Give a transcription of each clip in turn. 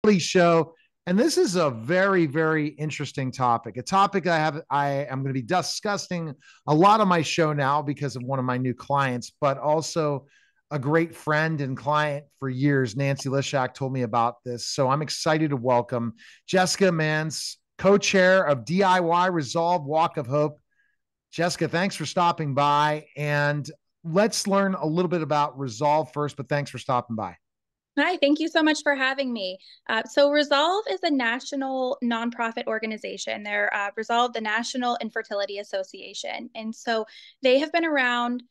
Haley Show. And this is a very, very interesting topic. A topic I am going to be discussing a lot on my show now because of one of my new clients, but also a great friend and client for years, Nancy Lishak, told me about this. So I'm excited to welcome Jessica Mans, co-chair of DIY Resolve Walk of Hope. Jessica, thanks for stopping by. And let's learn a little bit about Resolve first, but thanks for stopping by. Hi, thank you so much for having me. So Resolve is a national nonprofit organization. They're Resolve, the National Infertility Association. And so they have been around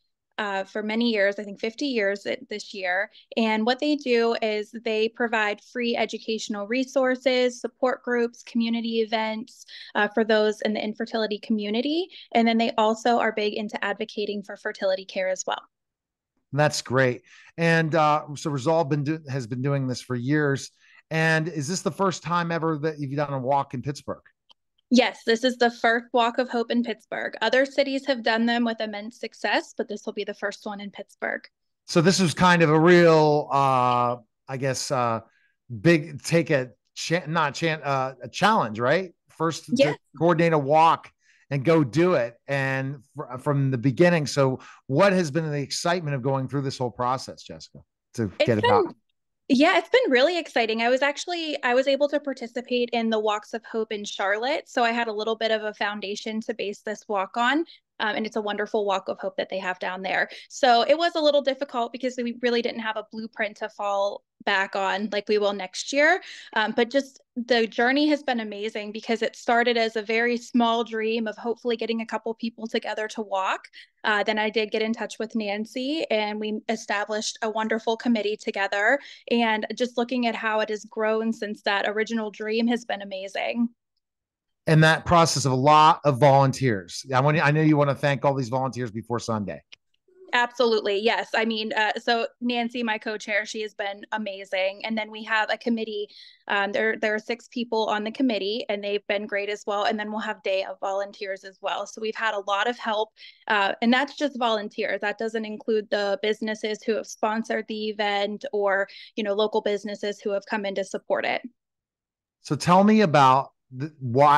for many years, I think 50 years this year. And what they do is they provide free educational resources, support groups, community events for those in the infertility community. And then they also are big into advocating for fertility care as well. That's great. And so Resolve has been doing this for years. And is this the first time ever that you've done a walk in Pittsburgh? Yes, this is the first Walk of Hope in Pittsburgh. Other cities have done them with immense success, but this will be the first one in Pittsburgh. So this was kind of a real, I guess, big take a not a challenge, right? First to Yes, coordinate a walk and go do it, and from the beginning. So, what has been the excitement of going through this whole process, Jessica, to it's get it out? been Yeah, it's been really exciting. I was able to participate in the Walks of Hope in Charlotte, so I had a little bit of a foundation to base this walk on. And it's a wonderful walk of hope that they have down there. So it was a little difficult because we really didn't have a blueprint to fall back on like we will next year. But just the journey has been amazing because it started as a very small dream of hopefully getting a couple people together to walk. Then I did get in touch with Nancy and we established a wonderful committee together. And just looking at how it has grown since that original dream has been amazing. And that process of a lot of volunteers. I know you want to thank all these volunteers before Sunday. Absolutely. Yes. I mean, so Nancy, my co-chair, she has been amazing. And then we have a committee. There are 6 people on the committee and they've been great as well. And then we'll have day of volunteers as well. So we've had a lot of help. And that's just volunteers. That doesn't include the businesses who have sponsored the event or, local businesses who have come in to support it. So tell me about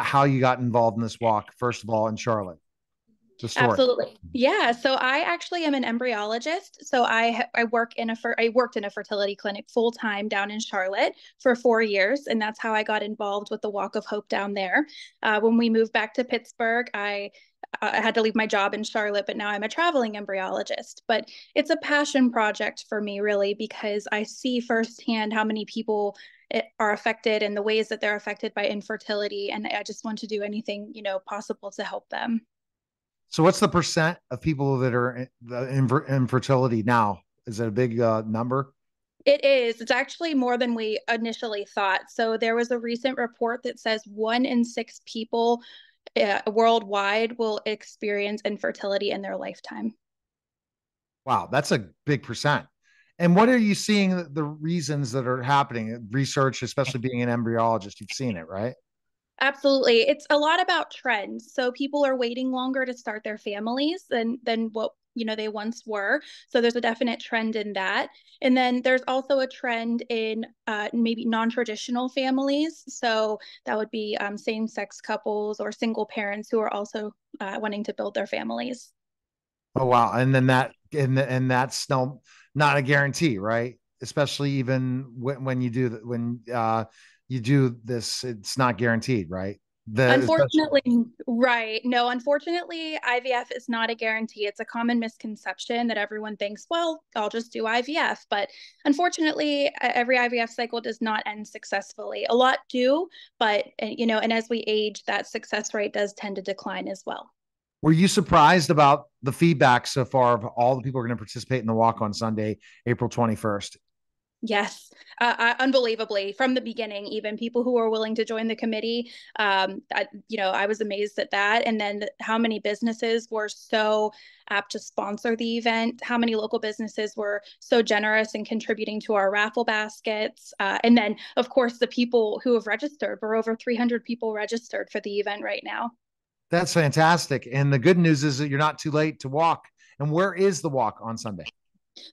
how you got involved in this walk. First of all, in Charlotte, the story. Absolutely. Yeah. So I actually am an embryologist. So I worked in a fertility clinic full time down in Charlotte for 4 years, and that's how I got involved with the Walk of Hope down there. When we moved back to Pittsburgh, I had to leave my job in Charlotte, but now I'm a traveling embryologist. But it's a passion project for me, really, because I see firsthand how many people are affected and the ways that they're affected by infertility, and I just want to do anything possible to help them. So, what's the percent of people that are in infertility now? Is it a big number? It is. It's actually more than we initially thought. So there was a recent report that says 1 in 6 people worldwide will experience infertility in their lifetime. Wow, that's a big percent. And what are you seeing the reasons that are happening? Research, especially being an embryologist, you've seen it, right? Absolutely. It's a lot about trends. So people are waiting longer to start their families than what they once were. So there's a definite trend in that. And then there's also a trend in maybe non-traditional families. So that would be same-sex couples or single parents who are also wanting to build their families. Oh wow, and then and that's still not a guarantee, right? Especially even when you do this, it's not guaranteed, right? The especially Unfortunately, right. No, unfortunately, IVF is not a guarantee. It's a common misconception that everyone thinks, well, I'll just do IVF. But unfortunately, every IVF cycle does not end successfully. A lot do, but, and as we age, that success rate does tend to decline as well. Were you surprised about the feedback so far of all the people who are going to participate in the walk on Sunday, April 21st? Yes, unbelievably from the beginning, even people who were willing to join the committee. I was amazed at that. And then how many businesses were so apt to sponsor the event, how many local businesses were so generous in contributing to our raffle baskets. And then, of course, the people who have registered, we're over 300 people registered for the event right now. That's fantastic. And the good news is that you're not too late to walk. And where is the walk on Sunday?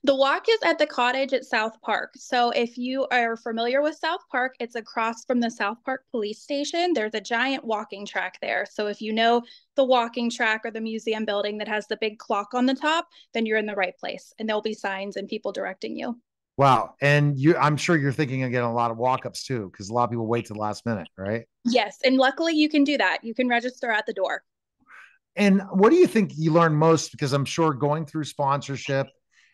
The walk is at the cottage at South Park. So if you are familiar with South Park, it's across from the South Park police station. There's a giant walking track there. So if you know the walking track or the museum building that has the big clock on the top, then you're in the right place. And there'll be signs and people directing you. Wow. And I'm sure you're thinking of getting a lot of walk-ups too, because a lot of people wait to the last minute, right? Yes. And luckily you can do that. You can register at the door. And what do you think you learn most? Because I'm sure going through sponsorship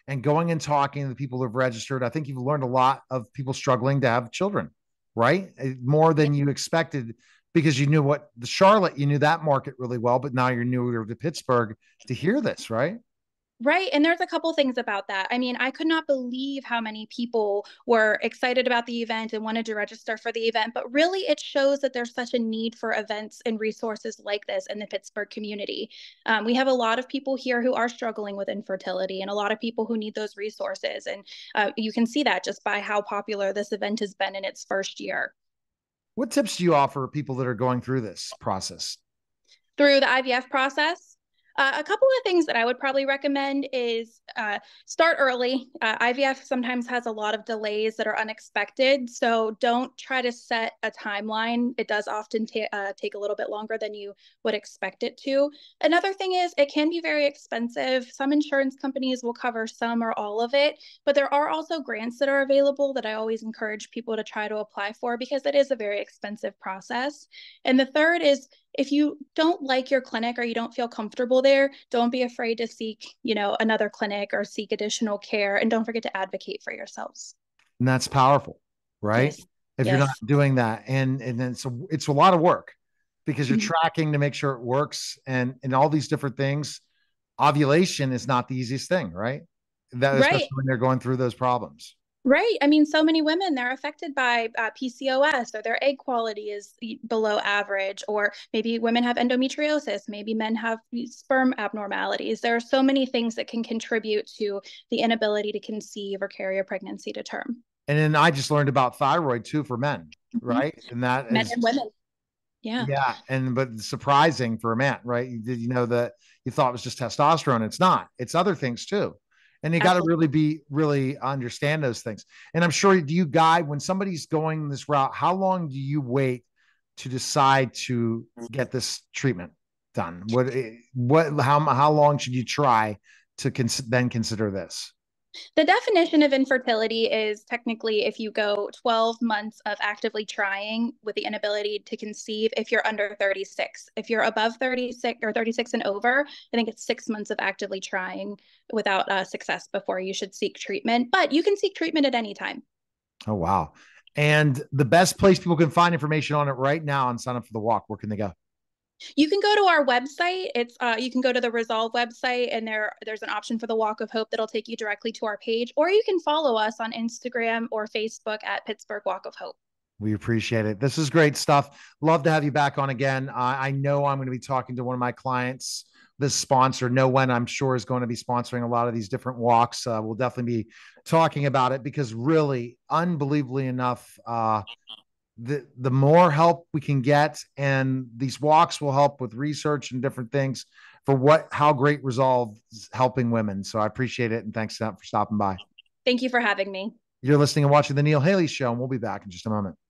and going and talking to the people who've registered, I think you've learned a lot of people struggling to have children, right? More than you expected because you knew what the Charlotte, you knew that market really well, but now you're newer to Pittsburgh to hear this, right? Right. And there's a couple things about that. I mean, I could not believe how many people were excited about the event and wanted to register for the event. But really, it shows that there's such a need for events and resources like this in the Pittsburgh community. We have a lot of people here who are struggling with infertility and a lot of people who need those resources. And you can see that just by how popular this event has been in its first year. What tips do you offer people that are going through this process? Through the IVF process. A couple of things that I would probably recommend is start early. IVF sometimes has a lot of delays that are unexpected, so don't try to set a timeline. It does often take a little bit longer than you would expect it to. Another thing is it can be very expensive. Some insurance companies will cover some or all of it, but there are also grants that are available that I always encourage people to try to apply for because it is a very expensive process. And the third is if you don't like your clinic or you don't feel comfortable there, don't be afraid to seek, another clinic or seek additional care. And don't forget to advocate for yourselves. And that's powerful, right? Yes. If you're not Yes. doing that, and then it's a lot of work because you're Mhm. tracking to make sure it works, and all these different things. Ovulation is not the easiest thing, right? That Right. especially when they're going through those problems. Right. I mean, so many women, they're affected by PCOS or their egg quality is below average, or maybe women have endometriosis, maybe men have sperm abnormalities. There are so many things that can contribute to the inability to conceive or carry a pregnancy to term. And then I just learned about thyroid too for men, Mhm. right? And that Men is, and women. Yeah. yeah, and but surprising for a man, right? You know that you thought it was just testosterone. It's not. It's other things too. And you got to Absolutely. really understand those things. And I'm sure, do you guide when somebody's going this route? How long do you wait to decide to get this treatment done? How long should you try to then consider this? The definition of infertility is technically if you go 12 months of actively trying with the inability to conceive if you're under 36. If you're above 36 or 36 and over, I think it's 6 months of actively trying without success before you should seek treatment. But you can seek treatment at any time. Oh wow! And the best place people can find information on it right now and sign up for the walk. Where can they go? You can go to our website. It's you can go to the Resolve website, and there's an option for the Walk of Hope that'll take you directly to our page, or you can follow us on Instagram or Facebook at Pittsburgh Walk of Hope. We appreciate it. This is great stuff. Love to have you back on again. I know I'm going to be talking to one of my clients. This sponsor, No When, I'm sure is going to be sponsoring a lot of these different walks. We'll definitely be talking about it because really, unbelievably enough, the more help we can get, and these walks will help with research and different things for how great Resolve is helping women. So I appreciate it, and thanks for stopping by. Thank you for having me. You're listening and watching the Neil Haley Show, and we'll be back in just a moment.